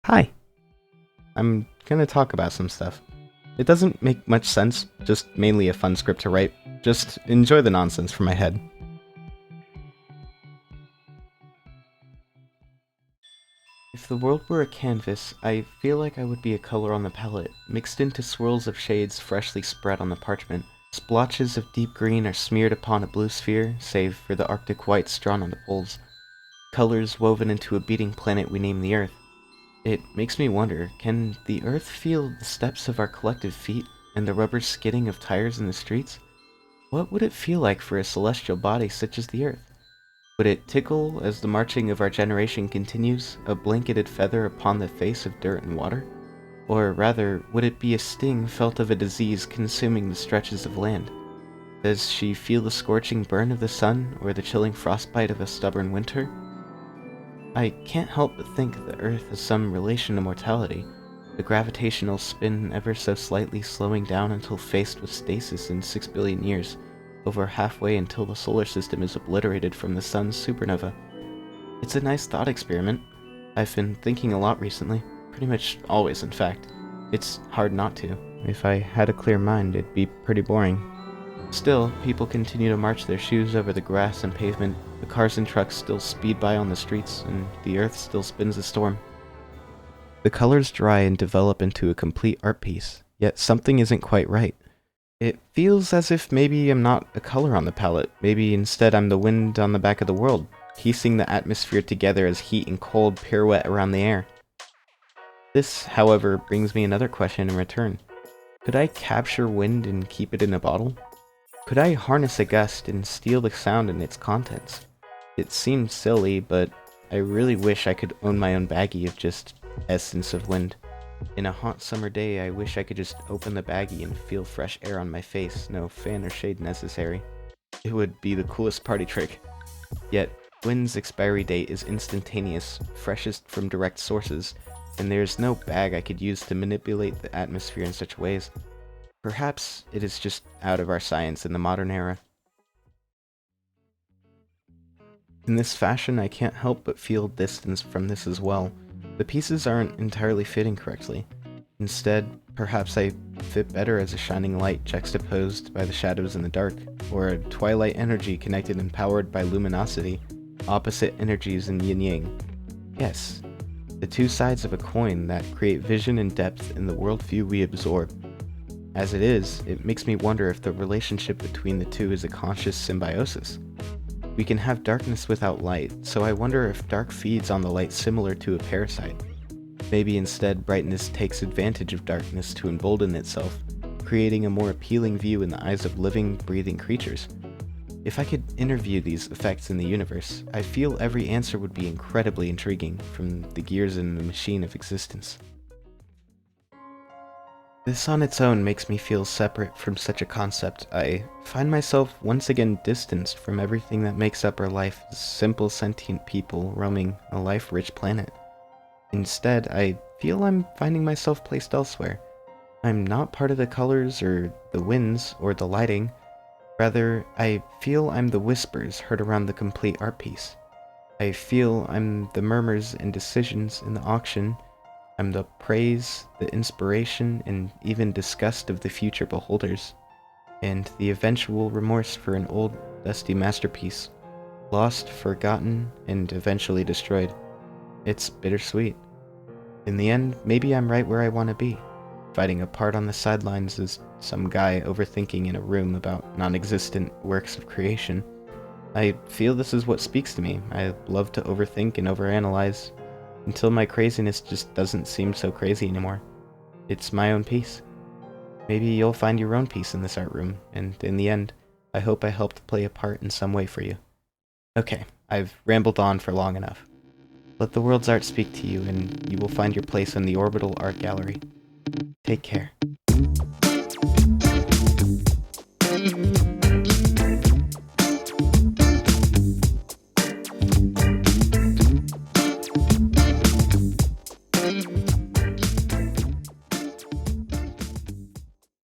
Hi, I'm gonna talk about some stuff. It doesn't make much sense, just mainly a fun script to write. Just enjoy the nonsense from my head. If the world were a canvas, I feel like I would be a color on the palette, mixed into swirls of shades freshly spread on the parchment. Splotches of deep green are smeared upon a blue sphere, save for the arctic whites drawn on the poles. Colors woven into a beating planet we name the Earth. It makes me wonder, can the Earth feel the steps of our collective feet and the rubber skidding of tires in the streets? What would it feel like for a celestial body such as the Earth? Would it tickle as the marching of our generation continues, a blanketed feather upon the face of dirt and water? Or rather, would it be a sting felt of a disease consuming the stretches of land? Does she feel the scorching burn of the sun, or the chilling frostbite of a stubborn winter? I can't help but think the Earth has some relation to mortality, the gravitational spin ever so slightly slowing down until faced with stasis in 6 billion years, over halfway until the solar system is obliterated from the sun's supernova. It's a nice thought experiment. I've been thinking a lot recently, pretty much always in fact. It's hard not to. If I had a clear mind, it'd be pretty boring. Still, people continue to march their shoes over the grass and pavement, the cars and trucks still speed by on the streets, and the earth still spins a storm. The colors dry and develop into a complete art piece, yet something isn't quite right. It feels as if maybe I'm not a color on the palette, maybe instead I'm the wind on the back of the world, piecing the atmosphere together as heat and cold pirouette around the air. This, however, brings me another question in return. Could I capture wind and keep it in a bottle? Could I harness a gust and steal the sound and its contents? It seems silly, but I really wish I could own my own baggie of just essence of wind. In a hot summer day, I wish I could just open the baggie and feel fresh air on my face, no fan or shade necessary. It would be the coolest party trick. Yet, wind's expiry date is instantaneous, freshest from direct sources, and there is no bag I could use to manipulate the atmosphere in such ways. Perhaps it is just out of our science in the modern era. In this fashion, I can't help but feel distance from this as well. The pieces aren't entirely fitting correctly. Instead, perhaps I fit better as a shining light juxtaposed by the shadows in the dark, or a twilight energy connected and powered by luminosity, opposite energies in yin-yang. Yes, the two sides of a coin that create vision and depth in the worldview we absorb. As it is, it makes me wonder if the relationship between the two is a conscious symbiosis. We can have darkness without light, so I wonder if dark feeds on the light similar to a parasite. Maybe instead brightness takes advantage of darkness to embolden itself, creating a more appealing view in the eyes of living, breathing creatures. If I could interview these effects in the universe, I feel every answer would be incredibly intriguing, from the gears in the machine of existence. This on its own makes me feel separate from such a concept. I find myself once again distanced from everything that makes up our life as simple sentient people roaming a life-rich planet. Instead, I feel I'm finding myself placed elsewhere. I'm not part of the colors or the winds or the lighting. Rather, I feel I'm the whispers heard around the complete art piece. I feel I'm the murmurs and decisions in the auction. I'm the praise, the inspiration, and even disgust of the future beholders, and the eventual remorse for an old, dusty masterpiece, lost, forgotten, and eventually destroyed. It's bittersweet. In the end, maybe I'm right where I want to be, fighting a part on the sidelines as some guy overthinking in a room about non-existent works of creation. I feel this is what speaks to me. I love to overthink and overanalyze, until my craziness just doesn't seem so crazy anymore. It's my own piece. Maybe you'll find your own piece in this art room, and in the end, I hope I helped play a part in some way for you. Okay, I've rambled on for long enough. Let the world's art speak to you, and you will find your place in the Orbital Art Gallery. Take care.